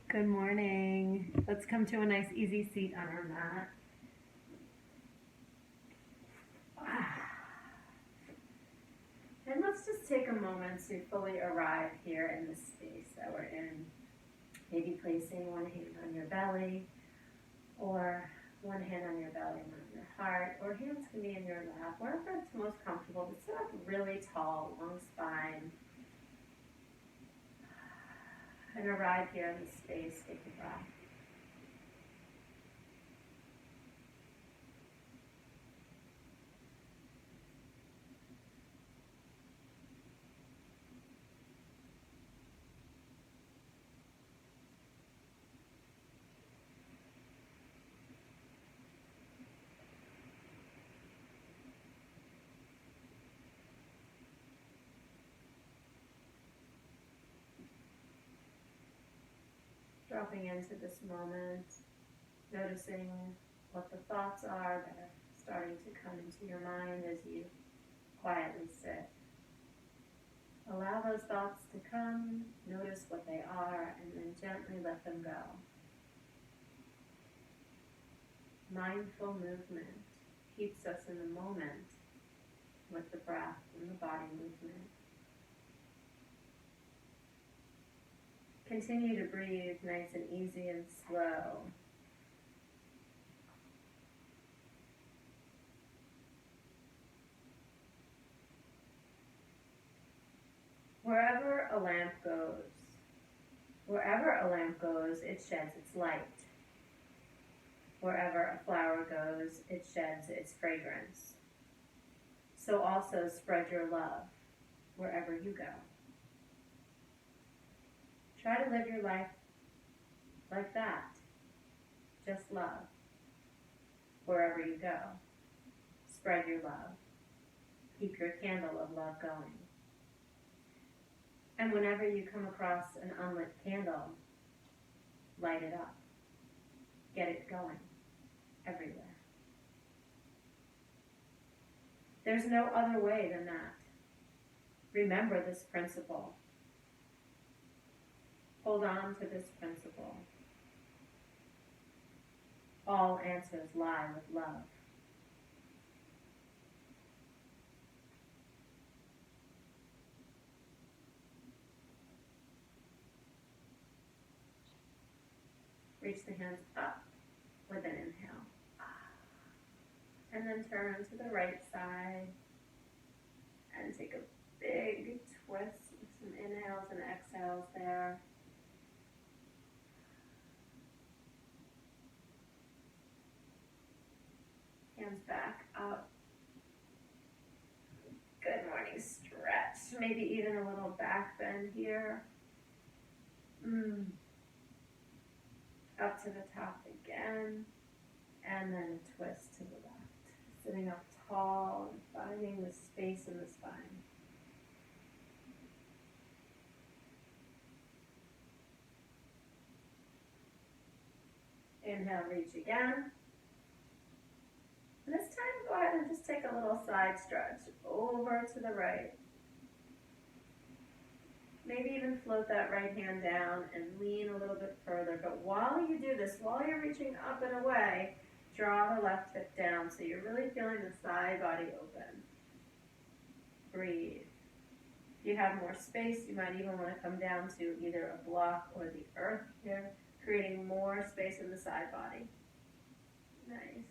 Good morning. Let's come to a nice easy seat on our mat. And let's just take a moment to fully arrive here in this space that we're in. Maybe placing one hand on your belly, or one hand on your belly and on your heart, or hands can be in your lap, wherever it's most comfortable. But sit up really tall, long spine, and arrive here in this space. Take a breath. Dropping into this moment, noticing what the thoughts are that are starting to come into your mind as you quietly sit. Allow those thoughts to come, notice what they are, and then gently let them go. Mindful movement keeps us in the moment with the breath and the body movement. Continue to breathe nice and easy and slow. Wherever a lamp goes, it sheds its light. Wherever a flower goes, it sheds its fragrance. So also spread your love wherever you go. Try to live your life like that. Just love. Wherever you go, spread your love. Keep your candle of love going. And whenever you come across an unlit candle, light it up. Get it going everywhere. There's no other way than that. Remember this principle. Hold on to this principle. All answers lie with love. Reach the hands up with an inhale. And then turn to the right side and take a big twist with some inhales and exhales there. Hands back up. Good morning stretch. Maybe even a little back bend here. Up to the top again. And then a twist to the left. Sitting up tall and finding the space in the spine. Inhale, reach again. And this time, go ahead and just take a little side stretch over to the right. Maybe even float that right hand down and lean a little bit further. But while you do this, while you're reaching up and away, draw the left hip down so you're really feeling the side body open. Breathe. If you have more space, you might even want to come down to either a block or the earth here, creating more space in the side body. Nice.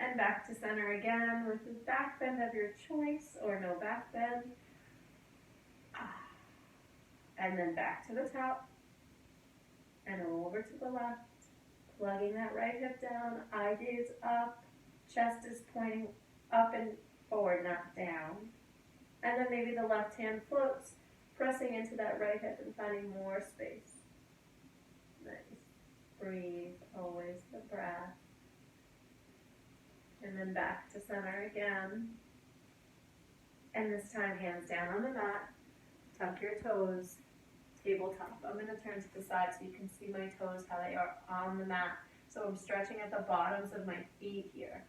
And back to center again with the back bend of your choice or no back bend. And then back to the top and over to the left. Plugging that right hip down, eye gaze up, chest is pointing up and forward, not down. And then maybe the left hand floats, pressing into that right hip and finding more space. Nice. Breathe, always the breath. And then back to center again. And this time, hands down on the mat. Tuck your toes, tabletop. I'm going to turn to the side so you can see my toes, how they are on the mat. So I'm stretching at the bottoms of my feet here.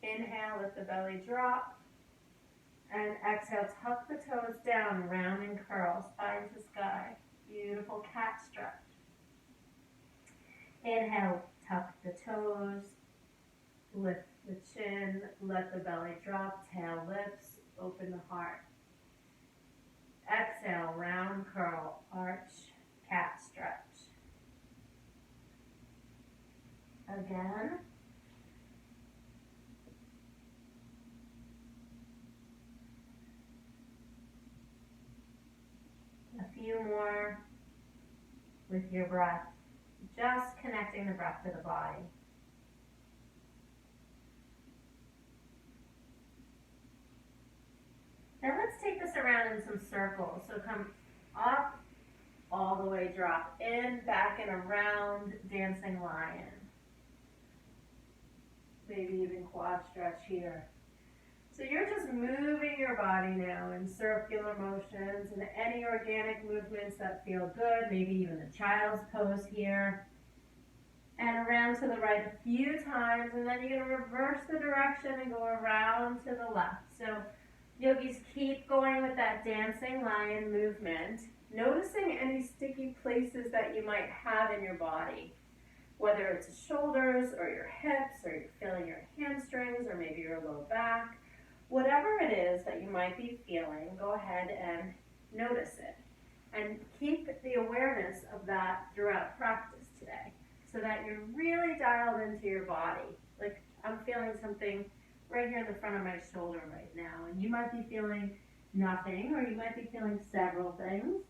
Inhale, let the belly drop. And exhale, tuck the toes down, round and curl, spine to sky. Beautiful cat stretch. Inhale, tuck the toes, lift the chin, let the belly drop, tail lifts, open the heart. Exhale, round curl, arch, cat stretch. Again. A few more with your breath, just connecting the breath to the body. Now let's take this around in some circles. So come up, all the way drop in, back and around, dancing lion. Maybe even quad stretch here. So you're just moving your body now in circular motions and any organic movements that feel good, maybe even a child's pose here. And around to the right a few times, and then you're going to reverse the direction and go around to the left. So yogis, keep going with that dancing lion movement, noticing any sticky places that you might have in your body, whether it's the shoulders or your hips, or you're feeling your hamstrings, or maybe your low back. Whatever it is that you might be feeling, go ahead and notice it. And keep the awareness of that throughout practice today, so that you're really dialed into your body. Like, I'm feeling something right here in the front of my shoulder right now, and you might be feeling nothing, or you might be feeling several things.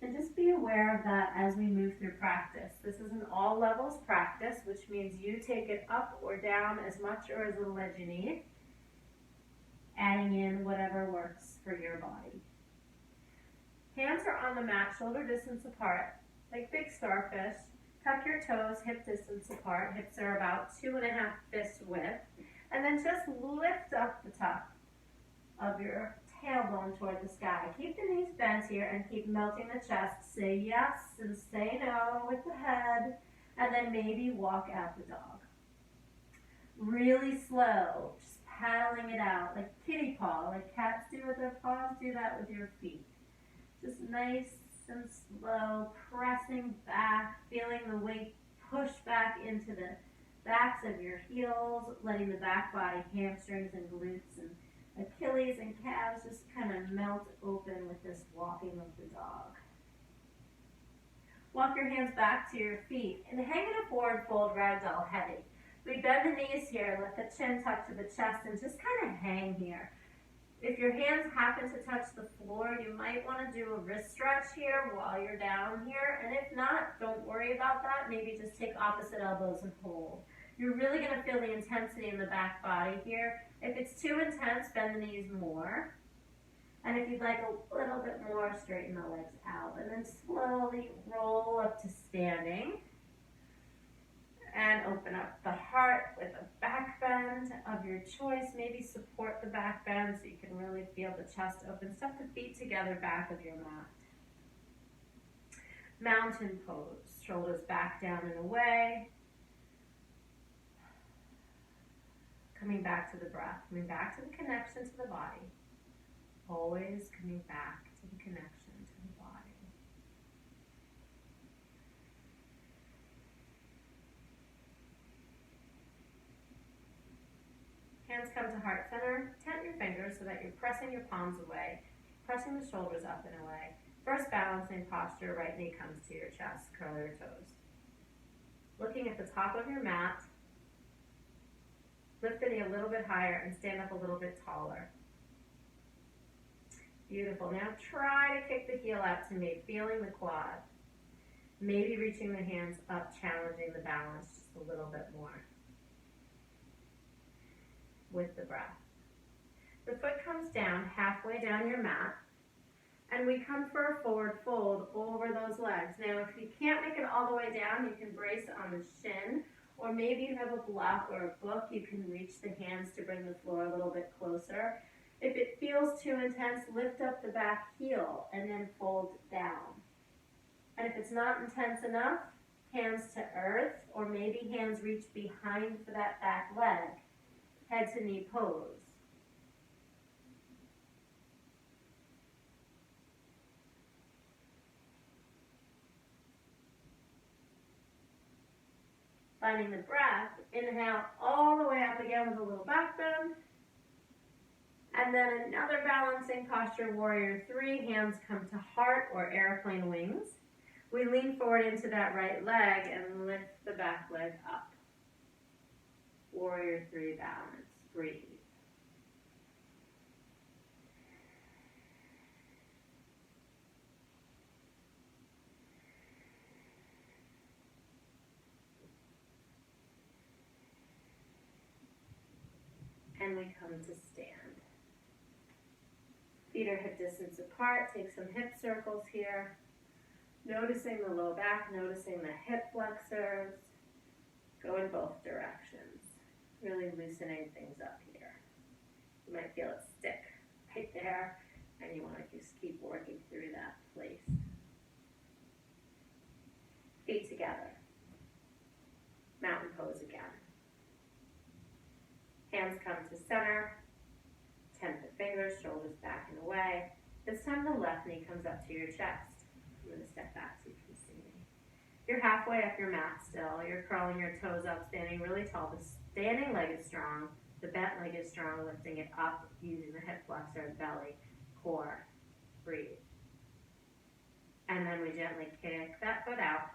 And just be aware of that as we move through practice. This is an all levels practice, which means you take it up or down as much or as little as you need, adding in whatever works for your body. Hands are on the mat, shoulder distance apart, like big starfish. Tuck your toes, hip distance apart. Hips are about 2.5 fist width. And then just lift up the top of your tailbone toward the sky. Keep the knees bent here and keep melting the chest. Say yes and say no with the head, and then maybe walk out the dog. Really slow, just paddling it out like kitty paw, like cats do with their paws, do that with your feet. Just nice and slow, pressing back, feeling the weight push back into the backs of your heels, letting the back body, hamstrings and glutes and Achilles and calves just kind of melt open with this walking of the dog. Walk your hands back to your feet and hang in a forward fold ragdoll heavy. We bend the knees here, let the chin tuck to the chest, and just kind of hang here. If your hands happen to touch the floor, you might want to do a wrist stretch here while you're down here. And if not, don't worry about that. Maybe just take opposite elbows and hold. You're really going to feel the intensity in the back body here. If it's too intense, bend the knees more. And if you'd like a little bit more, straighten the legs out. And then slowly roll up to standing. And open up the heart with a back bend of your choice. Maybe support the back bend so you can really feel the chest open. Step the feet together, back of your mat. Mountain pose. Shoulders back, down, and away. Coming back to the breath. Coming back to the connection to the body. Always coming back to the connection to the body. Hands come to heart center. Tent your fingers so that you're pressing your palms away, pressing the shoulders up and away. First balancing posture, right knee comes to your chest. Curl your toes. Looking at the top of your mat, lift the knee a little bit higher and stand up a little bit taller. Beautiful. Now try to kick the heel out to me, feeling the quad. Maybe reaching the hands up, challenging the balance just a little bit more. With the breath. The foot comes down halfway down your mat, and we come for a forward fold over those legs. Now, if you can't make it all the way down, you can brace on the shin, or maybe you have a block or a book, you can reach the hands to bring the floor a little bit closer. If it feels too intense, lift up the back heel and then fold down. And if it's not intense enough, hands to earth, or maybe hands reach behind for that back leg. Head to knee pose. Finding the breath, inhale all the way up again with a little back bend. And then another balancing posture, warrior three, hands come to heart or airplane wings. We lean forward into that right leg and lift the back leg up. Warrior three, balance, breathe. And we come to stand. Feet are hip distance apart. Take some hip circles here. Noticing the low back, noticing the hip flexors. Go in both directions. Really loosening things up here. You might feel it stick right there, and you want to just keep working through that place. Feet together. Mountain pose again. Hands come to center. 10 the fingers, shoulders back and away. This time the left knee comes up to your chest. I'm going to step back so you can see me. You're halfway up your mat still. You're curling your toes up, standing really tall. The standing leg is strong. The bent leg is strong, lifting it up using the hip flexor, belly, core. Breathe. And then we gently kick that foot out.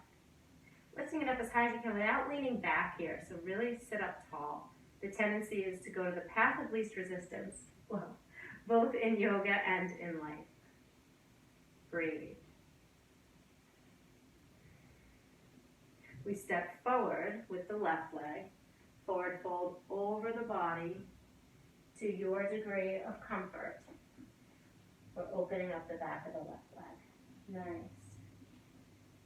Lifting it up as high as you can without leaning back here. So really sit up tall. The tendency is to go to the path of least resistance, well, both in yoga and in life. Breathe. We step forward with the left leg, forward fold over the body to your degree of comfort. We're opening up the back of the left leg. Nice.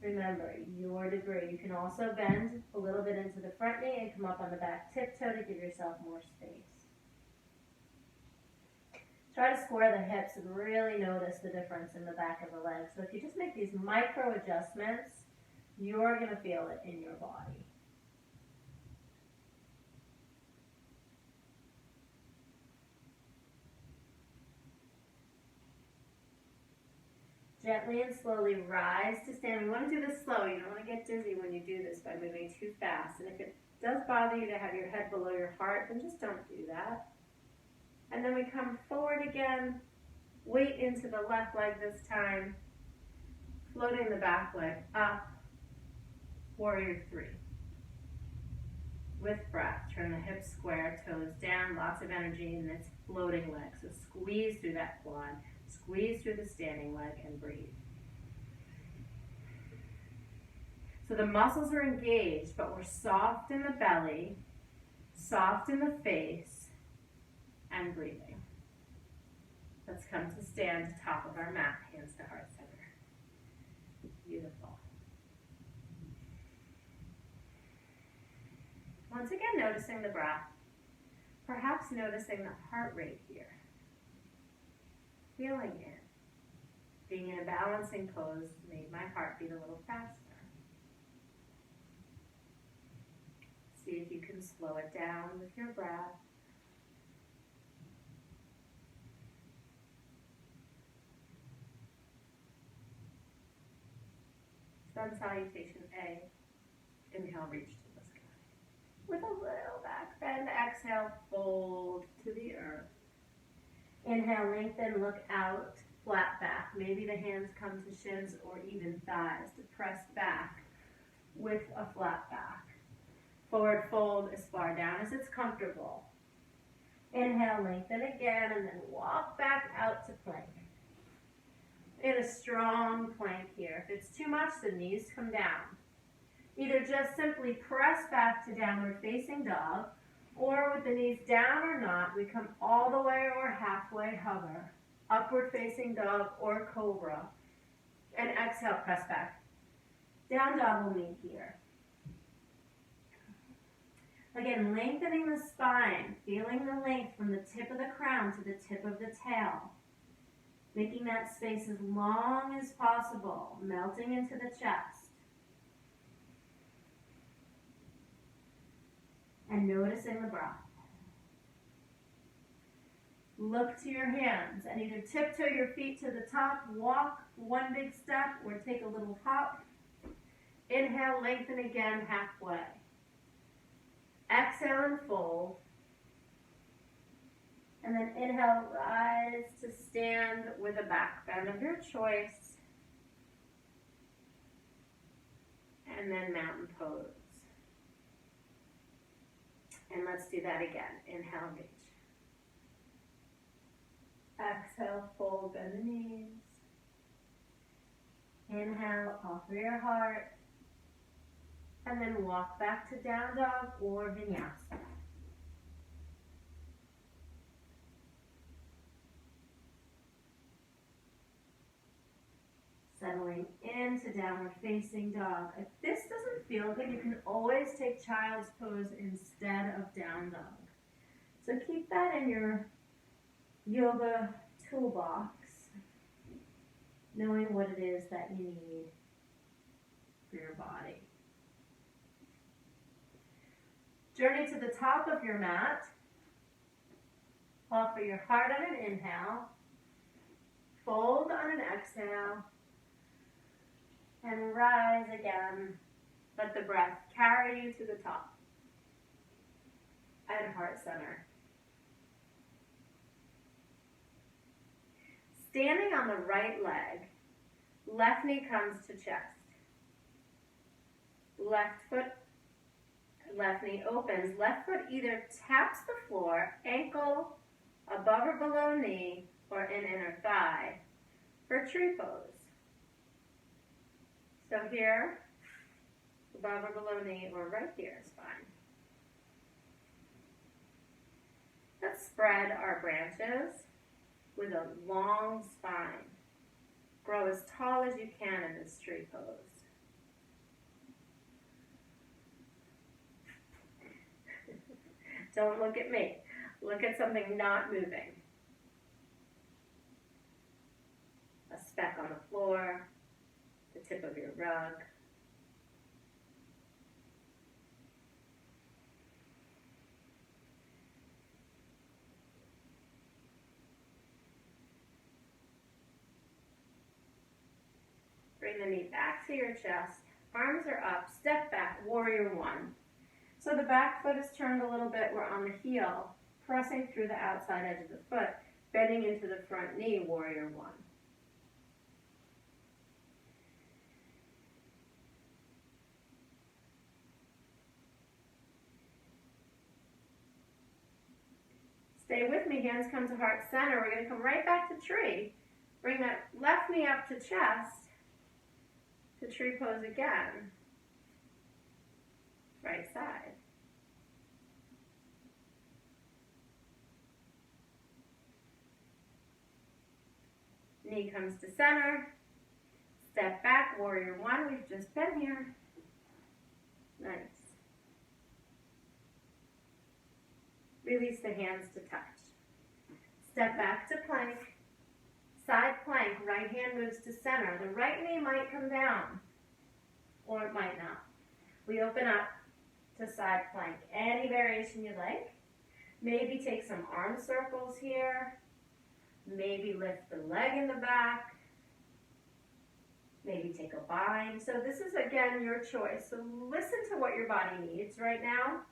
Remember, your degree. You can also bend a little bit into the front knee and come up on the back tiptoe to give yourself more space. Try to square the hips and really notice the difference in the back of the leg. So if you just make these micro adjustments, you're going to feel it in your body. Gently and slowly rise to stand. We want to do this slow. You don't want to get dizzy when you do this by moving too fast. And if it does bother you to have your head below your heart, then just don't do that. And then we come forward again. Weight into the left leg this time. Floating the back leg up. Warrior three. With breath, turn the hips square, toes down, lots of energy in this floating leg. So squeeze through that quad. Squeeze through the standing leg and breathe. So the muscles are engaged, but we're soft in the belly, soft in the face, and breathing. Let's come to stand top of our mat, hands to heart center. Beautiful. Once again, noticing the breath. Perhaps noticing the heart rate here. Feeling it. Being in a balancing pose made my heart beat a little faster. See if you can slow it down with your breath. Sun salutation A. Inhale, reach to the sky. With a little back bend, exhale, fold to the earth. Inhale, lengthen, look out, flat back. Maybe the hands come to shins or even thighs to press back with a flat back. Forward fold as far down as it's comfortable. Inhale, lengthen again, and then walk back out to plank. In a strong plank here. If it's too much, the knees come down. Either just simply press back to downward facing dog, or with the knees down or not, we come all the way or halfway hover, upward facing dog or cobra, and exhale, press back. Down dog will meet here. Again, lengthening the spine, feeling the length from the tip of the crown to the tip of the tail. Making that space as long as possible, melting into the chest. And noticing the breath. Look to your hands and either tiptoe your feet to the top, walk one big step, or take a little hop. Inhale, lengthen again halfway. Exhale and fold. And then inhale, rise to stand with a back bend of your choice. And then mountain pose. And let's do that again. Inhale, reach. Exhale, fold, bend the knees. Inhale, offer your heart. And then walk back to down dog or vinyasa. Settling into downward facing dog. If this doesn't feel good, you can always take child's pose instead of down dog. So keep that in your yoga toolbox, knowing what it is that you need for your body. Journey to the top of your mat. Offer your heart on an inhale. Fold on an exhale. And rise again. Let the breath carry you to the top. And heart center. Standing on the right leg, left knee comes to chest. Left knee opens. Left foot either taps the floor, ankle above or below knee, or in inner thigh for tree pose. So here, above or below knee, or right here is fine. Let's spread our branches with a long spine. Grow as tall as you can in this tree pose. Don't look at me. Look at something not moving. A speck on the floor, the tip of your rug. Bring the knee back to your chest. Arms are up. Step back, warrior one. So the back foot is turned a little bit. We're on the heel, pressing through the outside edge of the foot, bending into the front knee, warrior one. Stay with me, hands come to heart center. We're going to come right back to tree. Bring that left knee up to chest, to tree pose again. Right side. Knee comes to center. Step back, warrior one. We've just been here. Nice. Release the hands to touch. Step back to plank. Side plank, right hand moves to center. The right knee might come down, or it might not. We open up to side plank. Any variation you like. Maybe take some arm circles here. Maybe lift the leg in the back. Maybe take a bind. So this is, again, your choice. So listen to what your body needs right now.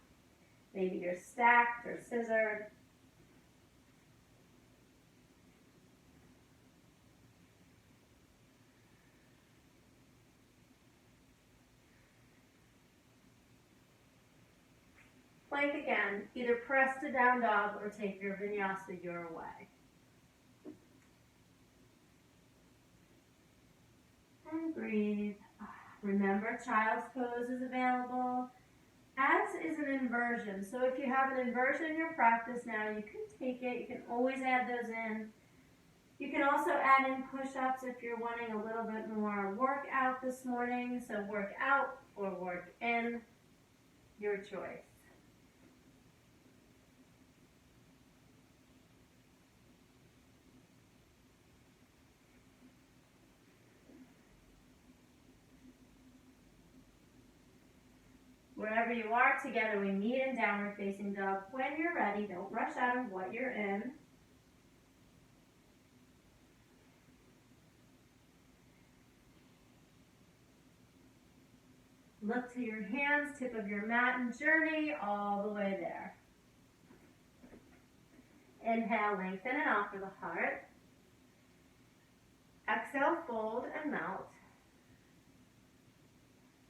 Maybe you're stacked or scissored. Plank again. Either press to down dog or take your vinyasa your way. And breathe. Remember, child's pose is available, as is an inversion. So if you have an inversion in your practice now, you can take it. You can always add those in. You can also add in push-ups if you're wanting a little bit more workout this morning. So work out or work in, your choice. Wherever you are together, we meet in downward facing dog. When you're ready, don't rush out of what you're in. Look to your hands, tip of your mat, and journey all the way there. Inhale, lengthen and offer the heart. Exhale, fold and melt.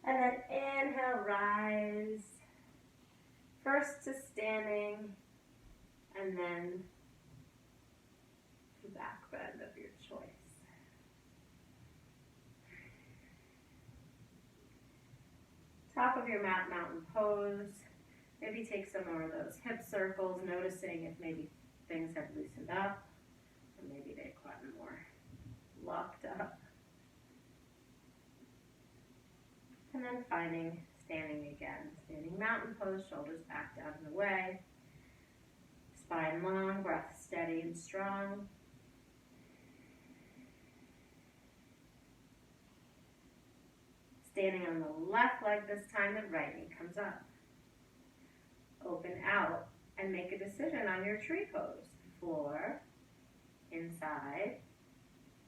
And then inhale, rise. First to standing, and then to back bend of your choice. Top of your mat, mountain pose. Maybe take some more of those hip circles, noticing if maybe things have loosened up, or maybe they've gotten more locked up. And then finding standing again. Standing mountain pose, shoulders back, down and away. Spine long, breath steady and strong. Standing on the left leg this time, the right knee comes up. Open out and make a decision on your tree pose. Floor, inside,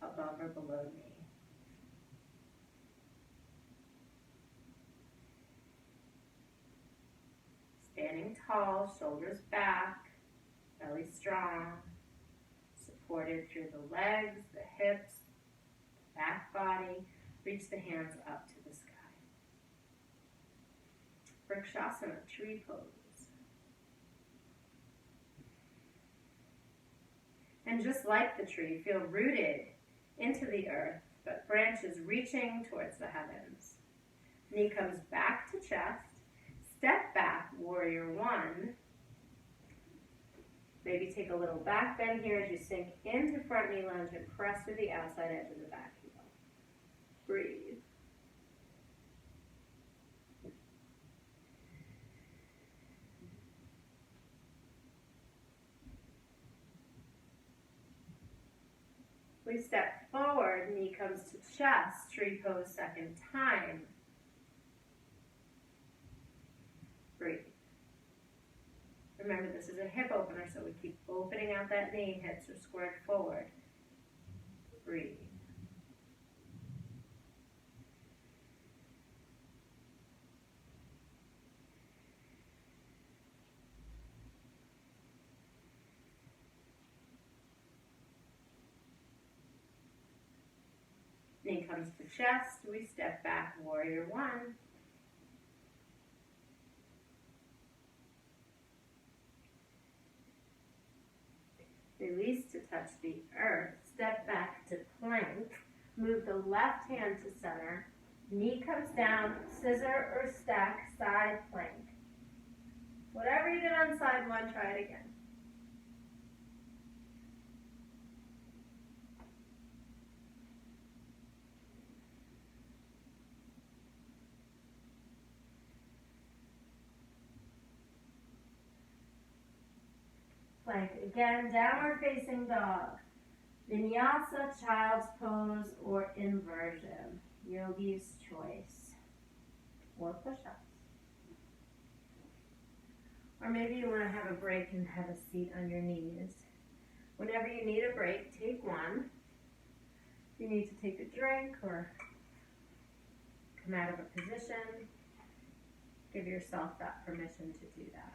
above or below knee. Standing tall, shoulders back, belly strong, supported through the legs, the hips, back body. Reach the hands up to the sky. Vrikshasana, tree pose. And just like the tree, feel rooted into the earth, but branches reaching towards the heavens. Knee comes back to chest. Step back, warrior one. Maybe take a little back bend here as you sink into front knee lunge and press to the outside edge of the back heel. Breathe. We step forward, knee comes to chest, tree pose second time. Breathe. Remember, this is a hip opener, so we keep opening out that knee, hips are squared forward. Breathe. Knee comes to chest, we step back, warrior one. Release to touch the earth, step back to plank, move the left hand to center, knee comes down, scissor or stack, side plank. Whatever you did on side one, try it again. Plank again, downward facing dog, vinyasa, child's pose, or inversion, yogi's choice, or push-ups. Or maybe you want to have a break and have a seat on your knees. Whenever you need a break, take one. If you need to take a drink or come out of a position, give yourself that permission to do that.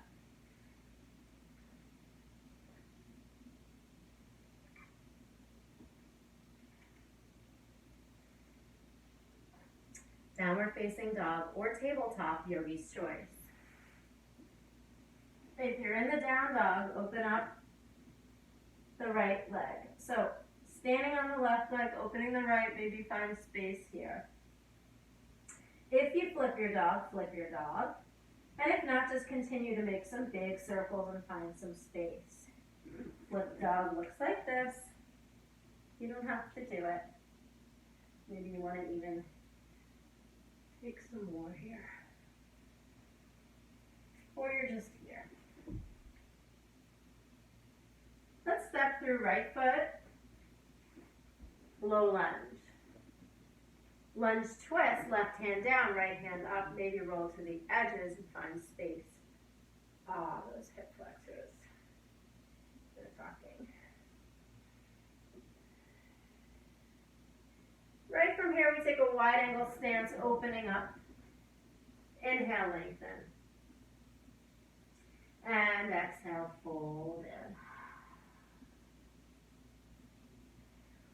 Downward facing dog or tabletop, yogi's choice. If you're in the down dog, open up the right leg. So standing on the left leg, opening the right, maybe find space here. If you flip your dog, flip your dog. And if not, just continue to make some big circles and find some space. Flip dog looks like this. You don't have to do it. Maybe you want to even take some more here. Or you're just here. Let's step through right foot, low lunge. Lunge twist, left hand down, right hand up, maybe roll to the edges and find space. Ah, those hip flexors. They're talking. Right from here, we take a wide angle stance, opening up Inhale, lengthen. And exhale, fold in.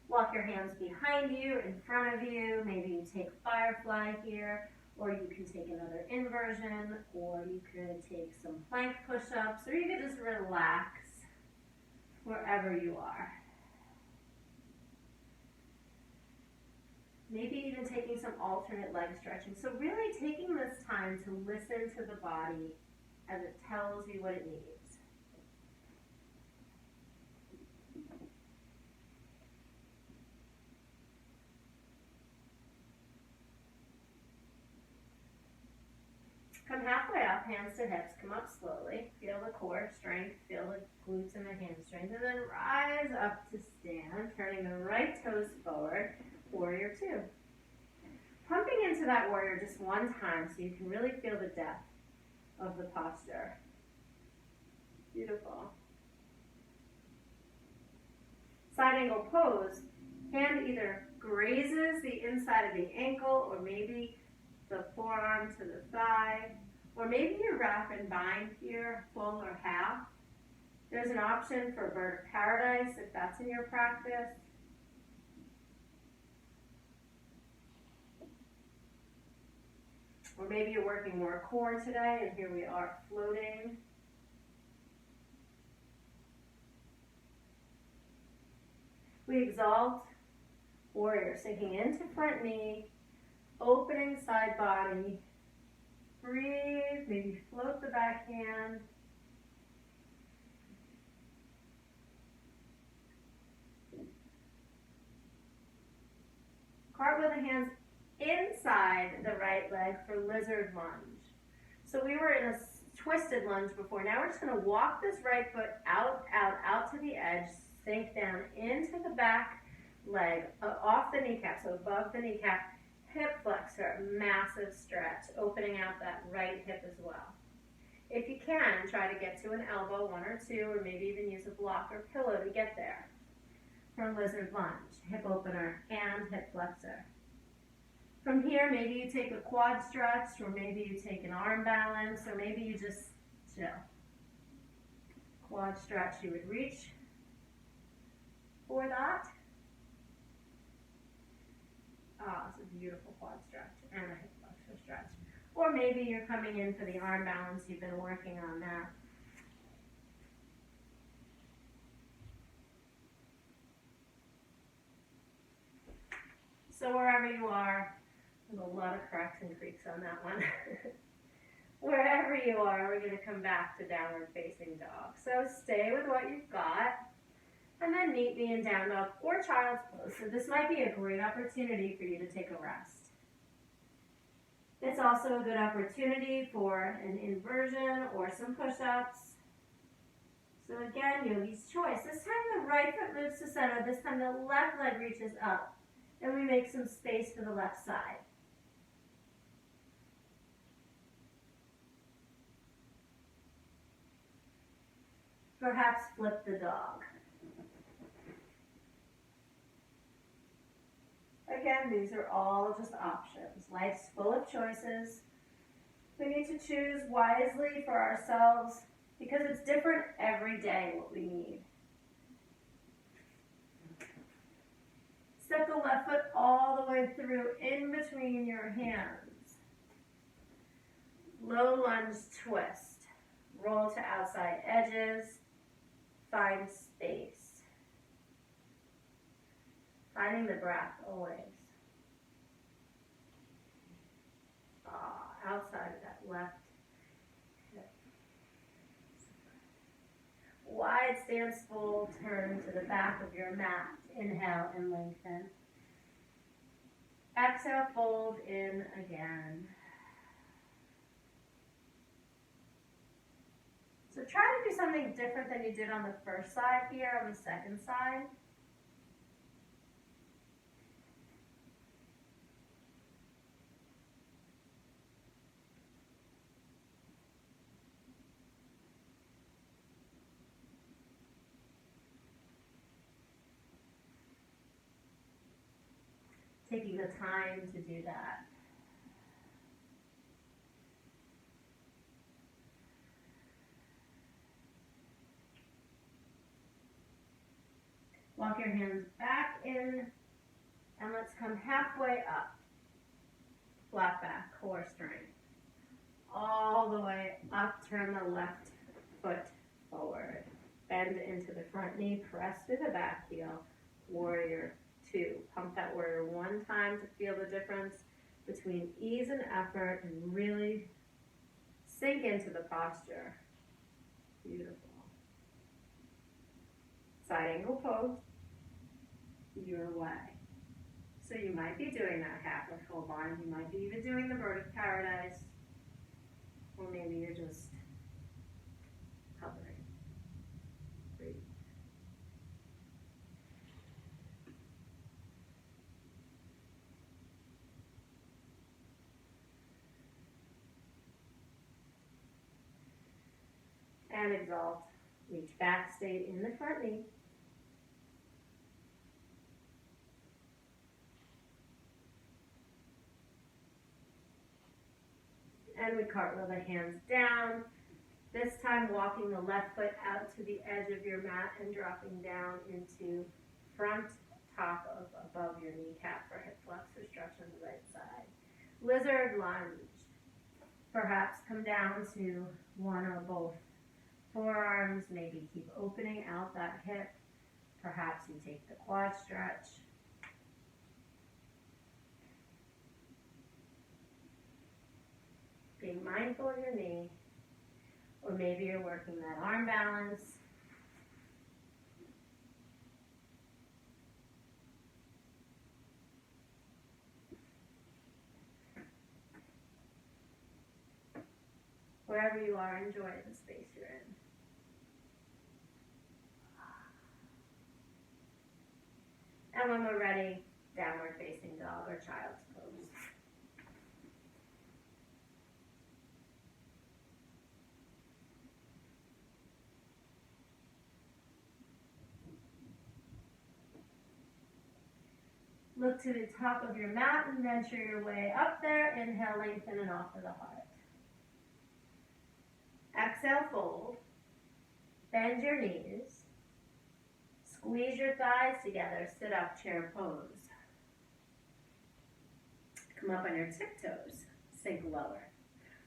Walk your hands behind you, in front of you. Maybe you take firefly here, or you can take another inversion, or you could take some plank push-ups, or you could just relax wherever you are. Maybe even taking some alternate leg stretching. So really taking this time to listen to the body as it tells you what it needs. Come halfway up, hands to hips. Come up slowly. Feel the core strength. Feel the glutes and the hamstrings. And then rise up to stand, turning the right toes forward. Warrior two. Pumping into that warrior just one time so you can really feel the depth of the posture. Beautiful. Side angle pose. Hand either grazes the inside of the ankle, or maybe the forearm to the thigh, or maybe you wrap and bind here, full or half. There's an option for bird of paradise if that's in your practice. Or maybe you're working more core today, and here we are floating. We exalt, warrior, sinking into front knee, opening side body. Breathe, maybe float the back hand. Cartwheel the hands inside the right leg for lizard lunge. So we were in a twisted lunge before. Now we're just going to walk this right foot out to the edge, sink down into the back leg, off the kneecap, so above the kneecap. Hip flexor, massive stretch, opening out that right hip as well. If you can, try to get to an elbow, one or two, or maybe even use a block or pillow to get there. For lizard lunge, hip opener and hip flexor. From here, maybe you take a quad stretch, or maybe you take an arm balance, or maybe you just chill. Quad stretch, you would reach for that. Ah, it's a beautiful quad stretch and a hip flexor stretch. Or maybe you're coming in for the arm balance, you've been working on that. So wherever you are, there's a lot of cracks and creaks on that one. Wherever you are, we're going to come back to downward facing dog. So stay with what you've got. And then meet me in down dog or child's pose. So this might be a great opportunity for you to take a rest. It's also a good opportunity for an inversion or some push-ups. So again, yogi's choice. This time the right foot moves to center. This time the left leg reaches up. And we make some space for the left side. Perhaps flip the dog. Again, these are all just options. Life's full of choices. We need to choose wisely for ourselves because it's different every day what we need. Step the left foot all the way through in between your hands. Low lunge twist. Roll to outside edges. Find space. Finding the breath always. Outside of that left hip. Wide stance full, turn to the back of your mat. Inhale and lengthen. Exhale, fold in again. So try to do something different than you did on the first side here, on the second side. Taking the time to do that. Walk your hands back in, and let's come halfway up. Flat back, core strength. All the way up, turn the left foot forward. Bend into the front knee, press to the back heel. Warrior two. Pump that warrior one time to feel the difference between ease and effort and really sink into the posture. Beautiful. Side angle pose, your way. So you might be doing that half or full bind. You might be even doing the bird of paradise. Or maybe you're just hovering. Breathe. And exalt. Reach back, stay in the front knee. And we cartwheel the hands down. This time walking the left foot out to the edge of your mat and dropping down into front top of above your kneecap for hip flexor stretch on the right side. Lizard lunge. Perhaps come down to one or both forearms. Maybe keep opening out that hip. Perhaps you take the quad stretch. Being mindful of your knee, or maybe you're working that arm balance. Wherever you are, enjoy the space you're in. And when we're ready, downward facing dog or child's pose. Look to the top of your mat and venture your way up there. Inhale, lengthen and offer the heart. Exhale, fold. Bend your knees. Squeeze your thighs together. Sit up, chair pose. Come up on your tiptoes. Sink lower.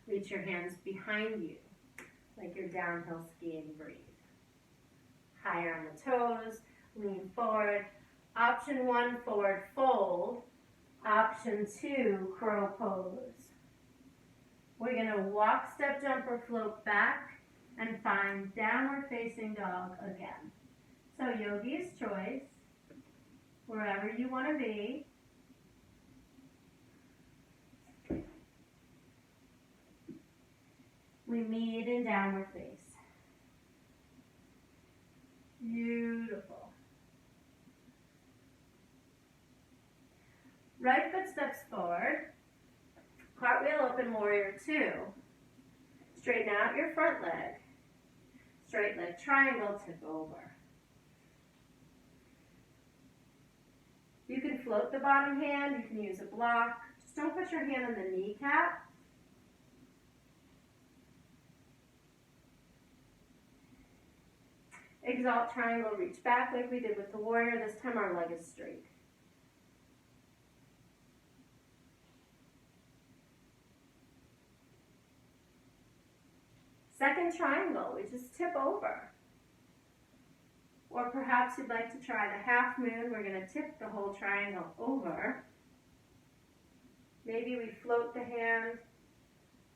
Reach your hands behind you like you're downhill skiing. Breathe. Higher on the toes. Lean forward. Option one, forward fold. Option two, crow pose. We're going to walk, step, jump, or float back and find downward facing dog again. So yogi's choice, wherever you want to be. We meet in downward face. Beautiful. Right foot steps forward. Cartwheel open, warrior two. Straighten out your front leg. Straight leg triangle, tip over. You can float the bottom hand. You can use a block. Just don't put your hand on the kneecap. Exalt triangle, reach back like we did with the warrior. This time our leg is straight. Second triangle, we just tip over. Or perhaps you'd like to try the half moon. We're going to tip the whole triangle over. Maybe we float the hand.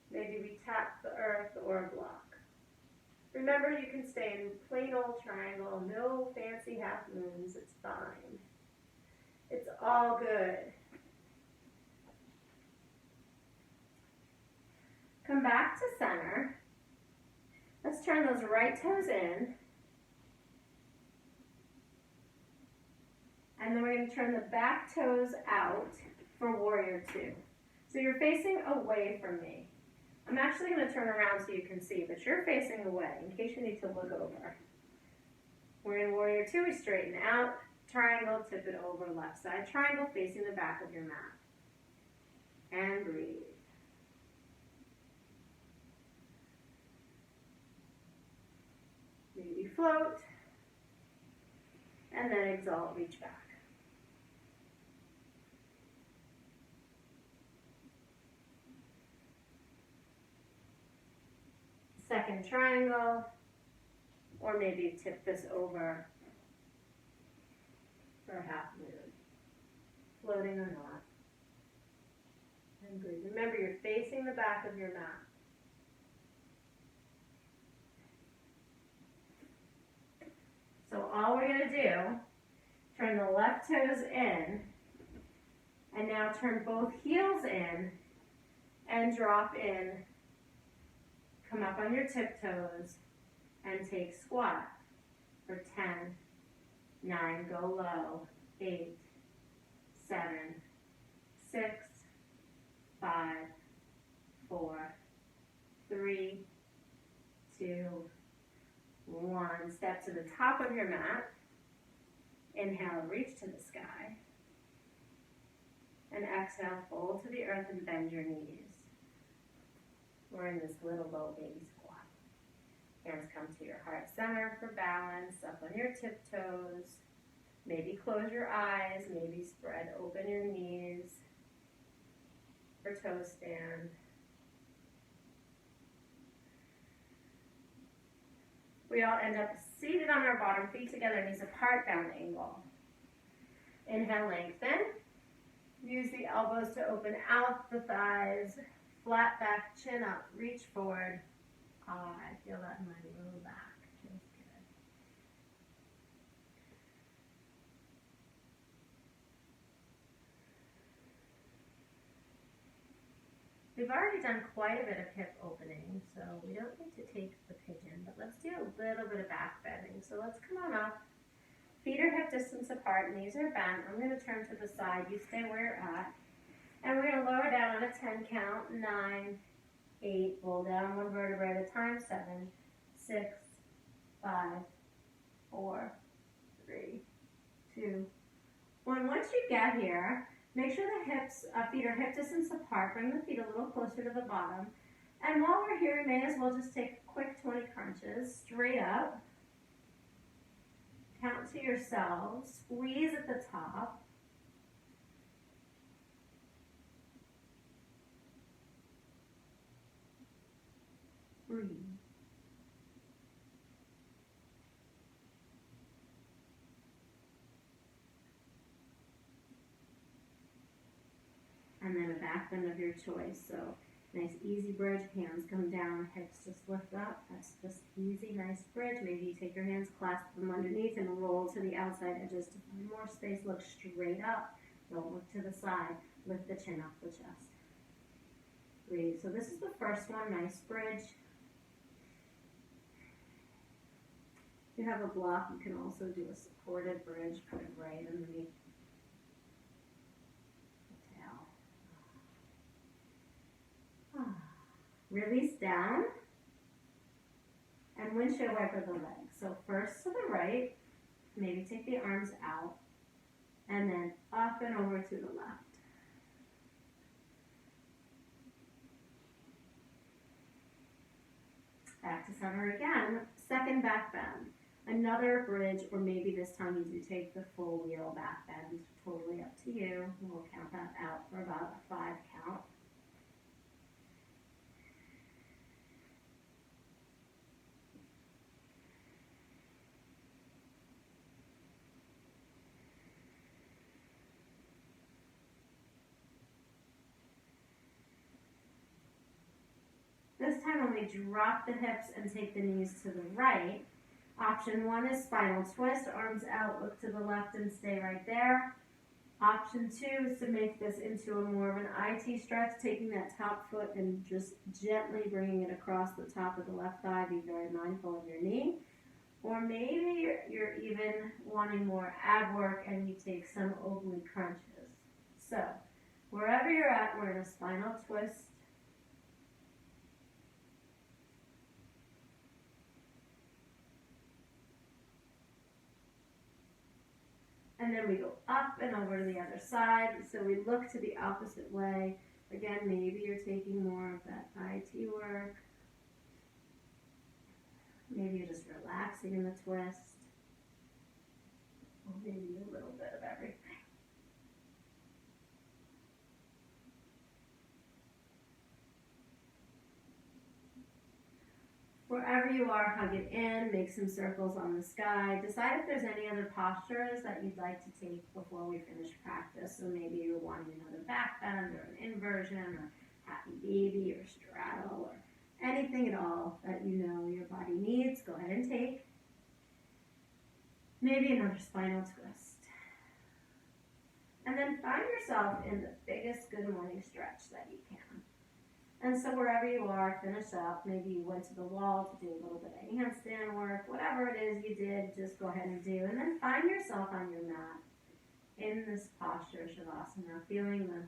Maybe we tap the earth or a block. Remember, you can stay in plain old triangle. No fancy half moons. It's fine. It's all good. Come back to center. Let's turn those right toes in. And then we're going to turn the back toes out for warrior two. So you're facing away from me. I'm actually going to turn around so you can see, but you're facing away in case you need to look over. We're in warrior two. We straighten out, triangle, tip it over, left side triangle facing the back of your mat. And breathe. Maybe float. And and then exalt, reach back. Second triangle, or maybe tip this over for a half moon, floating or not. And breathe. Remember, you're facing the back of your mat. So all we're going to do, turn the left toes in, and now turn both heels in, and drop in. Come up on your tiptoes, and take squat for 10, 9, go low, 8, 7, 6, 5, 4, 3, 2, 1. Step to the top of your mat. Inhale, reach to the sky. And exhale, fold to the earth and bend your knees. We're in this little low baby squat. Hands come to your heart center for balance, up on your tiptoes. Maybe close your eyes, maybe spread open your knees for toe stand. We all end up seated on our bottom, feet together, knees apart, down angle. Inhale, lengthen. Use the elbows to open out the thighs. Flat back, chin up, reach forward. I feel that in my low back. Feels good. We've already done quite a bit of hip opening, so we don't need to take the pigeon, but let's do a little bit of back bending. So let's come on up. Feet are hip distance apart, knees are bent. I'm going to turn to the side. You stay where you're at. And we're going to lower down on a 10 count. 9, 8, pull down one vertebrae at a time. 7, 6, 5, 4, 3, 2, 1. Once you get here, make sure the feet are hip distance apart. Bring the feet a little closer to the bottom. And while we're here, we may as well just take a quick 20 crunches. Straight up. Count to yourselves. Squeeze at the top. Breathe. And then a back bend of your choice. So nice easy bridge, hands come down, hips just lift up. That's just easy, nice bridge. Maybe you take your hands, clasp them underneath, and roll to the outside edges to find more space. Look straight up. Don't look to the side. Lift the chin off the chest. Breathe. So this is the first one, nice bridge. If you have a block, you can also do a supported bridge, put it right underneath the tail. Release down and windshield wiper the legs. So first to the right, maybe take the arms out, and then up and over to the left. Back to center again, second back bend. Another bridge, or maybe this time you do take the full wheel back bend. Totally up to you. We'll count that out for about a 5 count. This time when we drop the hips and take the knees to the right, option 1 is spinal twist, arms out, look to the left and stay right there. Option 2 is to make this into a more of an IT stretch, taking that top foot and just gently bringing it across the top of the left thigh. Be very mindful of your knee. Or maybe you're even wanting more ab work and you take some oblique crunches. So wherever you're at, we're in a spinal twist. And then we go up and over to the other side. So we look to the opposite way. Again, maybe you're taking more of that IT work. Maybe you're just relaxing in the twist. Or maybe a little bit of everything. Wherever you are, hug it in, make some circles on the sky. Decide if there's any other postures that you'd like to take before we finish practice. So maybe you're wanting another back bend or an inversion or happy baby or straddle or anything at all that you know your body needs. Go ahead and take. Maybe another spinal twist. And then find yourself in the biggest good morning stretch that you can. And so wherever you are, finish up. Maybe you went to the wall to do a little bit of handstand work. Whatever it is you did, just go ahead and do. And then find yourself on your mat in this posture, Shavasana, feeling the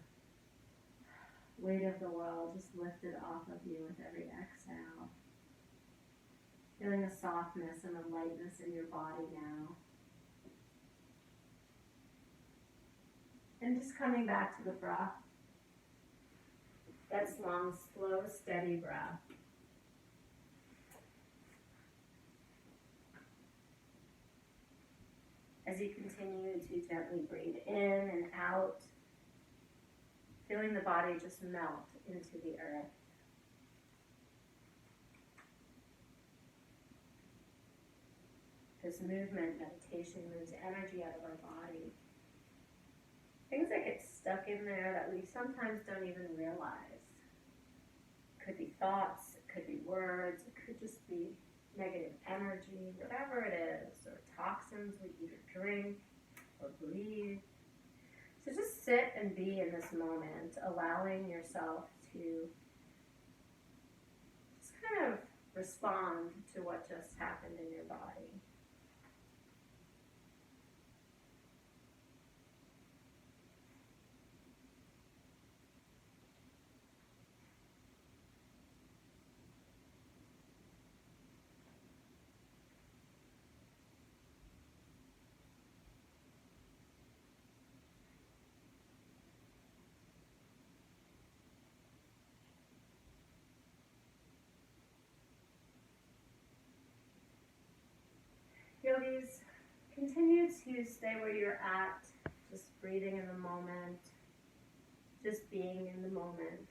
weight of the world just lifted off of you with every exhale. Feeling a softness and a lightness in your body now. And just coming back to the breath. That long, slow, steady breath. As you continue to gently breathe in and out, feeling the body just melt into the earth. This movement, meditation, moves energy out of our body. Things that get stuck in there that we sometimes don't even realize. It could be thoughts, it could be words, it could just be negative energy, whatever it is, or toxins we eat or drink or breathe. So just sit and be in this moment, allowing yourself to just kind of respond to what just happened in your body. Yogis, continue to stay where you're at, just breathing in the moment, just being in the moment.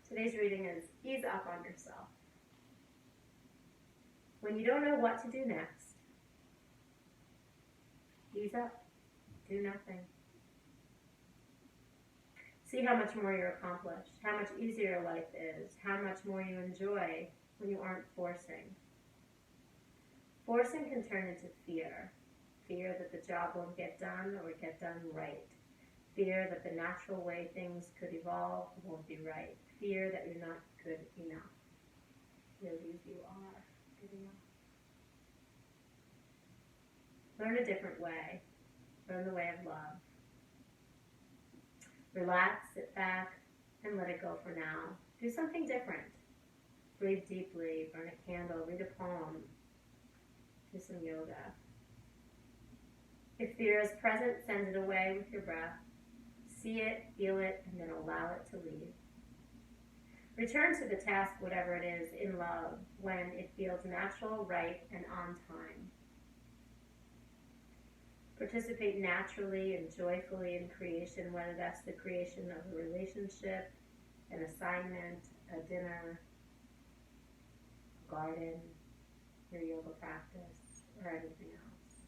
Today's reading is ease up on yourself. When you don't know what to do next, ease up, do nothing. See how much more you're accomplished, how much easier life is, how much more you enjoy when you aren't forcing. Forcing can turn into fear. Fear that the job won't get done or get done right. Fear that the natural way things could evolve won't be right. Fear that you're not good enough. Yogis, you are good enough. Learn a different way. Learn the way of love. Relax, sit back, and let it go for now. Do something different. Breathe deeply, burn a candle, read a poem. Do some yoga. If fear is present, send it away with your breath. See it, feel it, and then allow it to leave. Return to the task, whatever it is, in love, when it feels natural, right, and on time. Participate naturally and joyfully in creation, whether that's the creation of a relationship, an assignment, a dinner, a garden, your yoga practice, or anything else.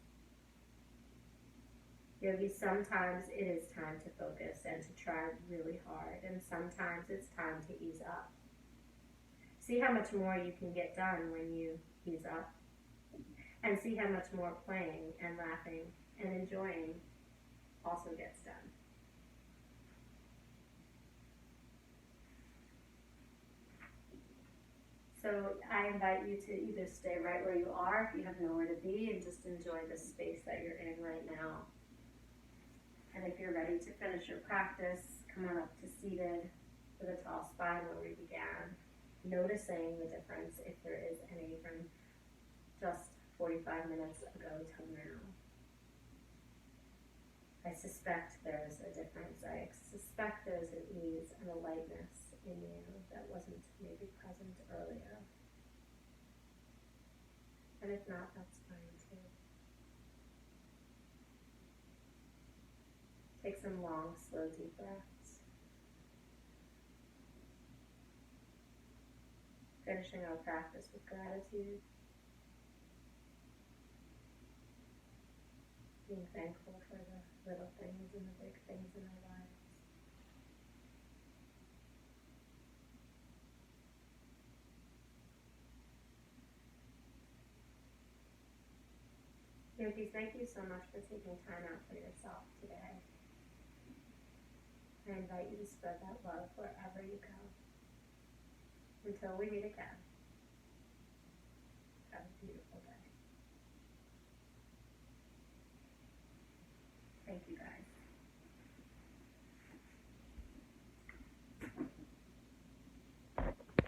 Yogis, sometimes it is time to focus and to try really hard, and sometimes it's time to ease up. See how much more you can get done when you ease up, and see how much more playing and laughing and enjoying also gets done. So I invite you to either stay right where you are if you have nowhere to be and just enjoy the space that you're in right now. And if you're ready to finish your practice, come on up to seated with a tall spine where we began, noticing the difference if there is any from just 45 minutes ago till now. I suspect there's a difference. I suspect there's an ease and a lightness in you that wasn't maybe present earlier. And if not, that's fine too. Take some long, slow, deep breaths. Finishing our practice with gratitude. Being thankful for the little things and the big things in our lives. Yogis, thank you so much for taking time out for yourself today. I invite you to spread that love wherever you go. Until we meet again, have a beautiful day. Thank you, guys.